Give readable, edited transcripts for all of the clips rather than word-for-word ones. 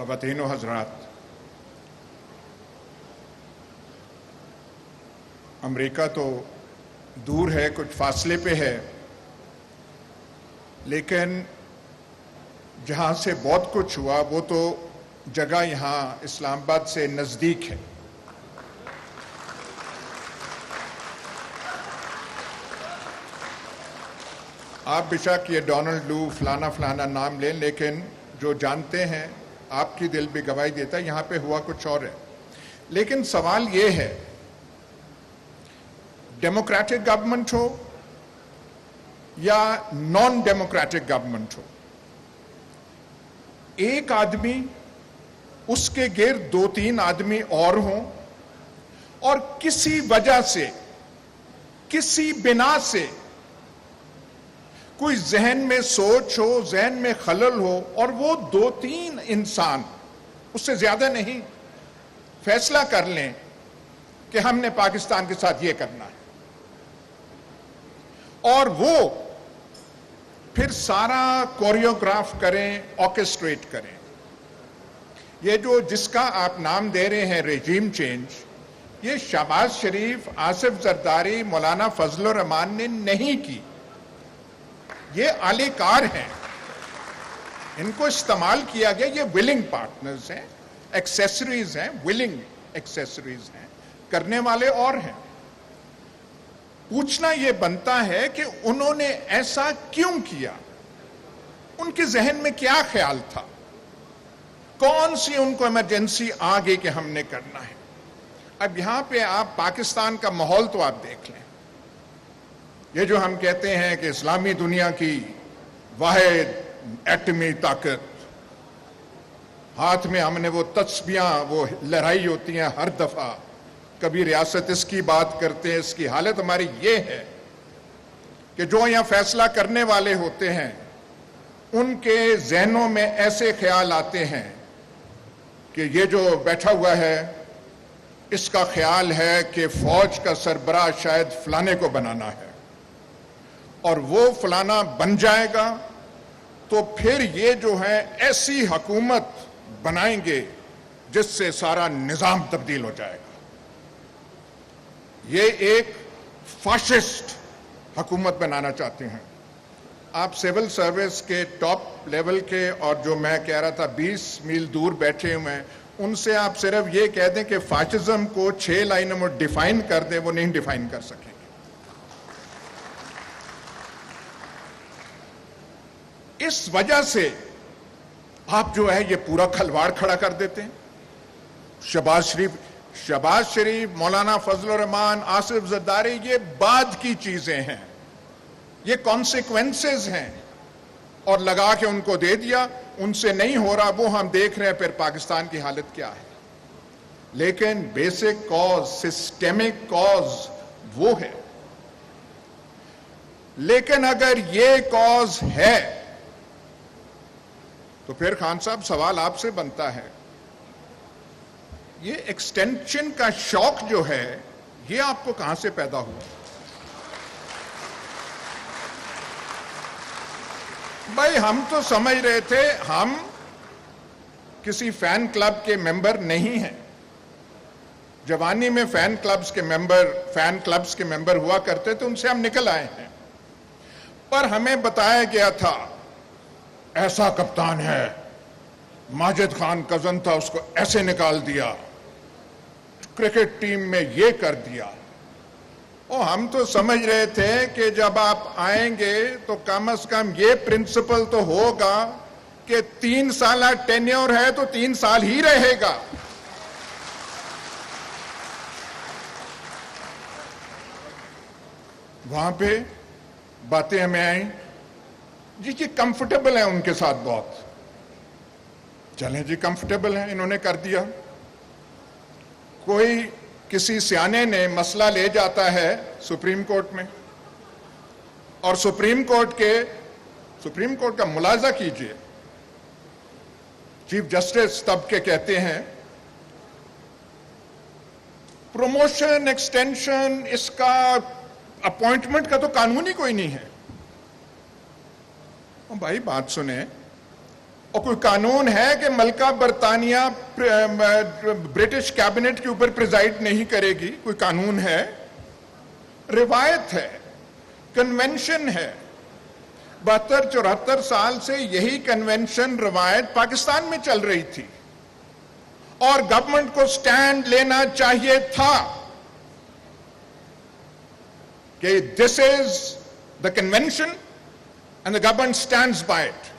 خواتین و حضرات، امریکہ تو دور ہے، کچھ فاصلے پہ ہے، لیکن جہاں سے بہت کچھ ہوا وہ تو جگہ یہاں اسلام آباد سے نزدیک ہے۔ آپ بے شک یہ ڈونلڈ لو فلانا فلانا نام لیں، لیکن جو جانتے ہیں آپ کی دل بھی گواہی دیتا ہے یہاں پہ ہوا کچھ اور ہے۔ لیکن سوال یہ ہے، ڈیموکریٹک گورنمنٹ ہو یا نان ڈیموکریٹک گورنمنٹ ہو، ایک آدمی، اس کے گرد دو تین آدمی اور ہوں، اور کسی وجہ سے، کسی بنا سے کوئی ذہن میں سوچ ہو، ذہن میں خلل ہو، اور وہ دو تین انسان، اس سے زیادہ نہیں، فیصلہ کر لیں کہ ہم نے پاکستان کے ساتھ یہ کرنا ہے، اور وہ پھر سارا کوریوگراف کریں، آرکسٹریٹ کریں۔ یہ جو جس کا آپ نام دے رہے ہیں ریجیم چینج، یہ شہباز شریف، آصف زرداری، مولانا فضل الرحمان نے نہیں کی، یہ اعلی کار ہیں، ان کو استعمال کیا گیا، یہ ولنگ پارٹنرز ہیں، ایکسیسریز ہیں، ولنگ ایکسیسریز ہیں، کرنے والے اور ہیں۔ پوچھنا یہ بنتا ہے کہ انہوں نے ایسا کیوں کیا، ان کے ذہن میں کیا خیال تھا، کون سی ان کو ایمرجنسی آ گئی کہ ہم نے کرنا ہے۔ اب یہاں پہ آپ پاکستان کا ماحول تو آپ دیکھ لیں، یہ جو ہم کہتے ہیں کہ اسلامی دنیا کی واحد ایٹمی طاقت، ہاتھ میں ہم نے وہ تسبیاں وہ لہرائی ہوتی ہیں ہر دفعہ، کبھی ریاست اس کی بات کرتے ہیں، اس کی حالت ہماری یہ ہے کہ جو یہاں فیصلہ کرنے والے ہوتے ہیں ان کے ذہنوں میں ایسے خیال آتے ہیں کہ یہ جو بیٹھا ہوا ہے اس کا خیال ہے کہ فوج کا سربراہ شاید فلانے کو بنانا ہے، اور وہ فلانا بن جائے گا تو پھر یہ جو ہے ایسی حکومت بنائیں گے جس سے سارا نظام تبدیل ہو جائے گا۔ یہ ایک فاشسٹ حکومت بنانا چاہتے ہیں۔ آپ سول سروس کے ٹاپ لیول کے، اور جو میں کہہ رہا تھا 20 میل دور بیٹھے ہوئے ہیں، ان سے آپ صرف یہ کہہ دیں کہ فاشزم کو 6 لائنوں میں ڈیفائن کر دیں، وہ نہیں ڈیفائن کر سکیں گے۔ اس وجہ سے آپ جو ہے یہ پورا کھلواڑ کھڑا کر دیتے ہیں۔ شہباز شریف، مولانا فضل الرحمان، آصف زرداری، یہ بعد کی چیزیں ہیں، یہ کانسیکوینسز ہیں، اور لگا کے ان کو دے دیا، ان سے نہیں ہو رہا، وہ ہم دیکھ رہے ہیں پھر پاکستان کی حالت کیا ہے۔ لیکن بیسک کاز، سسٹمک کاز وہ ہے۔ لیکن اگر یہ کاز ہے تو پھر خان صاحب سوال آپ سے بنتا ہے، یہ ایکسٹینشن کا شوق جو ہے یہ آپ کو کہاں سے پیدا ہوا؟ بھائی ہم تو سمجھ رہے تھے ہم کسی فین کلب کے ممبر نہیں ہیں۔ جوانی میں فین کلبز کے ممبر ہوا کرتے تھے، ان سے ہم نکل آئے ہیں، پر ہمیں بتایا گیا تھا ایسا کپتان ہے، ماجد خان کزن تھا، اس کو ایسے نکال دیا، کرکٹ ٹیم میں یہ کر دیا۔ اور ہم تو سمجھ رہے تھے کہ جب آپ آئیں گے تو کم از کم یہ پرنسپل تو ہوگا کہ 3 سالہ ٹینیور ہے تو 3 سال ہی رہے گا۔ وہاں پہ باتیں ہمیں آئیں جی کہ کمفرٹیبل ہیں ان کے ساتھ بہت، چلیں جی کمفرٹیبل ہیں، انہوں نے کر دیا۔ کوئی کسی سیانے نے مسئلہ لے جاتا ہے سپریم کورٹ میں، اور سپریم کورٹ کا ملاحظہ کیجئے، چیف جسٹس تب کے کہتے ہیں پروموشن، ایکسٹینشن، اس کا اپوائنٹمنٹ کا تو قانون ہی کوئی نہیں ہے۔ بھائی بات سنیں، اور کوئی قانون ہے کہ ملکہ برطانیہ برٹش کیبنٹ کے اوپر پریزائڈ نہیں کرے گی؟ کوئی قانون ہے؟ روایت ہے، کنونشن ہے. 72-74 سال سے یہی کنونشن روایت پاکستان میں چل رہی تھی، اور گورنمنٹ کو سٹینڈ لینا چاہیے تھا کہ this is the convention and the government stands by it.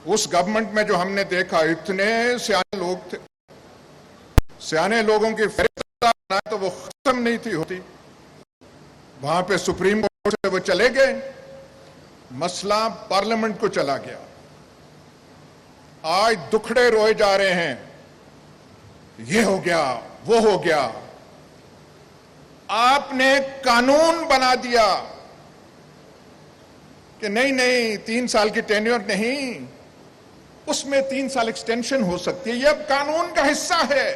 اس گورنمنٹ میں جو ہم نے دیکھا، اتنے سیانے لوگ تھے، سیانے لوگوں کی فہرست تو وہ ختم نہیں تھی ہوتی. وہاں پہ سپریم کورٹ سے وہ چلے گئے، مسئلہ پارلیمنٹ کو چلا گیا. آج دکھڑے روئے جا رہے ہیں، یہ ہو گیا وہ ہو گیا. آپ نے قانون بنا دیا کہ نہیں 3 سال کی ٹینیور نہیں، اس میں 3 سال ایکسٹینشن ہو سکتی ہے، یہ اب قانون کا حصہ ہے.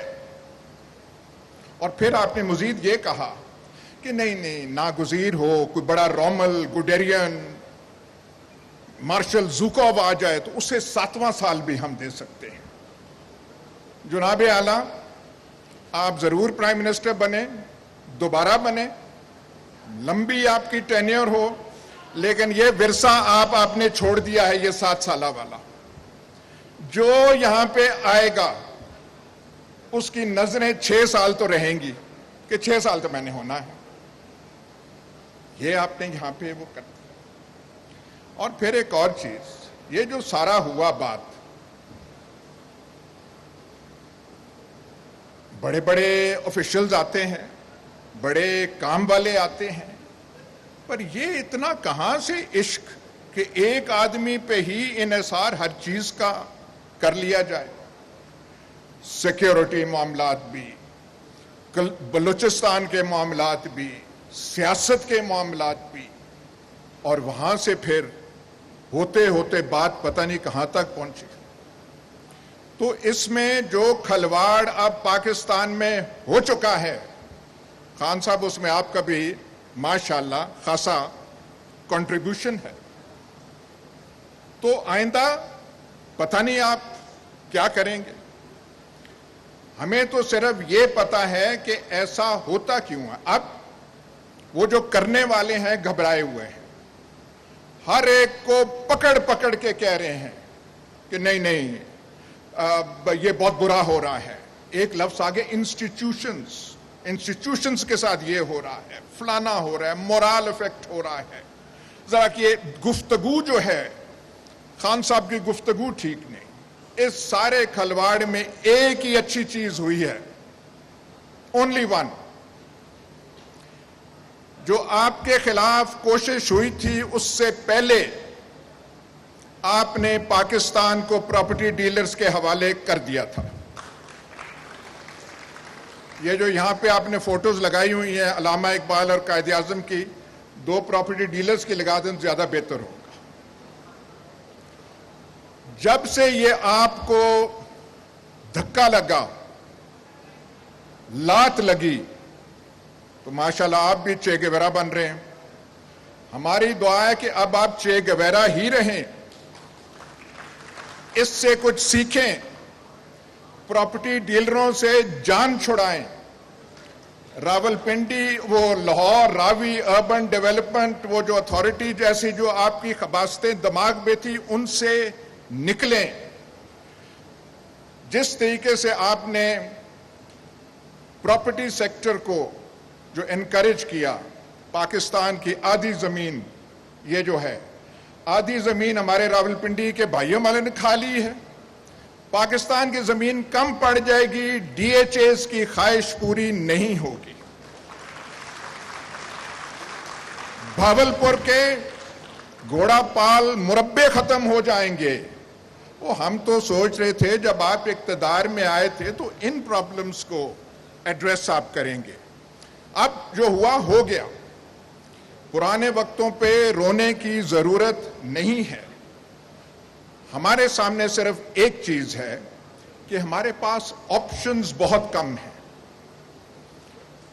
اور پھر آپ نے مزید یہ کہا کہ نہیں ناگزیر ہو کوئی بڑا رومل، گوڈیرین، مارشل زوکوو آ جائے تو اسے 7واں سال بھی ہم دے سکتے ہیں. جناب اعلیٰ، آپ ضرور پرائم منسٹر بنے، دوبارہ بنے، لمبی آپ کی ٹینیور ہو، لیکن یہ ورثہ آپ نے چھوڑ دیا ہے، یہ 7 سالہ والا. جو یہاں پہ آئے گا اس کی نظریں 6 سال تو رہیں گی کہ 6 سال تو میں نے ہونا ہے. یہ آپ نے یہاں پہ وہ کر. اور پھر ایک اور چیز، یہ جو سارا ہوا بات، بڑے بڑے آفیشلز آتے ہیں، بڑے کام والے آتے ہیں، پر یہ اتنا کہاں سے عشق کہ ایک آدمی پہ ہی انحصار ہر چیز کا کر لیا جائے. سیکیورٹی معاملات بھی، بلوچستان کے معاملات بھی، سیاست کے معاملات بھی، اور وہاں سے پھر ہوتے ہوتے بات پتہ نہیں کہاں تک پہنچی. تو اس میں جو کھلواڑ اب پاکستان میں ہو چکا ہے، خان صاحب اس میں آپ کا بھی ماشاءاللہ خاصا کنٹریبیوشن ہے. تو آئندہ پتہ نہیں آپ کیا کریں گے. ہمیں تو صرف یہ پتا ہے کہ ایسا ہوتا کیوں ہے. اب وہ جو کرنے والے ہیں گھبرائے ہوئے ہیں، ہر ایک کو پکڑ کے کہہ رہے ہیں کہ نہیں یہ بہت برا ہو رہا ہے. ایک لفظ آگے، انسٹیٹیوشنز کے ساتھ یہ ہو رہا ہے، فلانا ہو رہا ہے، مورال افیکٹ ہو رہا ہے. ذرا کہ گفتگو جو ہے، خان صاحب کی گفتگو ٹھیک نہیں. اس سارے کھلواڑ میں ایک ہی اچھی چیز ہوئی ہے، اونلی ون. جو آپ کے خلاف کوشش ہوئی تھی اس سے پہلے آپ نے پاکستان کو پراپرٹی ڈیلرز کے حوالے کر دیا تھا. یہ جو یہاں پہ آپ نے فوٹوز لگائی ہوئی ہیں علامہ اقبال اور قائد اعظم کی، 2 پراپرٹی ڈیلرز کی لگا دیں زیادہ بہتر ہوگا. جب سے یہ آپ کو دھکا لگا، لات لگی، تو ماشاءاللہ آپ بھی چے گیورا بن رہے ہیں. ہماری دعا ہے کہ اب آپ چے گیورا ہی رہیں، اس سے کچھ سیکھیں، پراپرٹی ڈیلروں سے جان چھڑائیں. راولپنڈی، وہ لاہور راوی اربن ڈیولپمنٹ، وہ جو اتھارٹی جیسی جو آپ کی خباستیں دماغ میں تھی، ان سے نکلیں. جس طریقے سے آپ نے پراپرٹی سیکٹر کو جو انکریج کیا، پاکستان کی آدھی زمین، یہ جو ہے آدھی زمین ہمارے راولپنڈی کے بھائیوں والے نے کھا لی ہے. پاکستان کی زمین کم پڑ جائے گی، ڈی ایچ ایز کی خواہش پوری نہیں ہوگی. بھاولپور کے گھوڑا پال مربے ختم ہو جائیں گے. وہ ہم تو سوچ رہے تھے جب آپ اقتدار میں آئے تھے تو ان پرابلمز کو ایڈریس آپ کریں گے. اب جو ہوا ہو گیا. پرانے وقتوں پہ رونے کی ضرورت نہیں ہے. ہمارے سامنے صرف ایک چیز ہے کہ ہمارے پاس آپشنز بہت کم ہیں.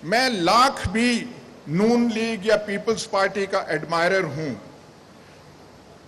میں لاکھ بھی نون لیگ یا پیپلز پارٹی کا ایڈمائرر ہوں،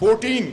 14।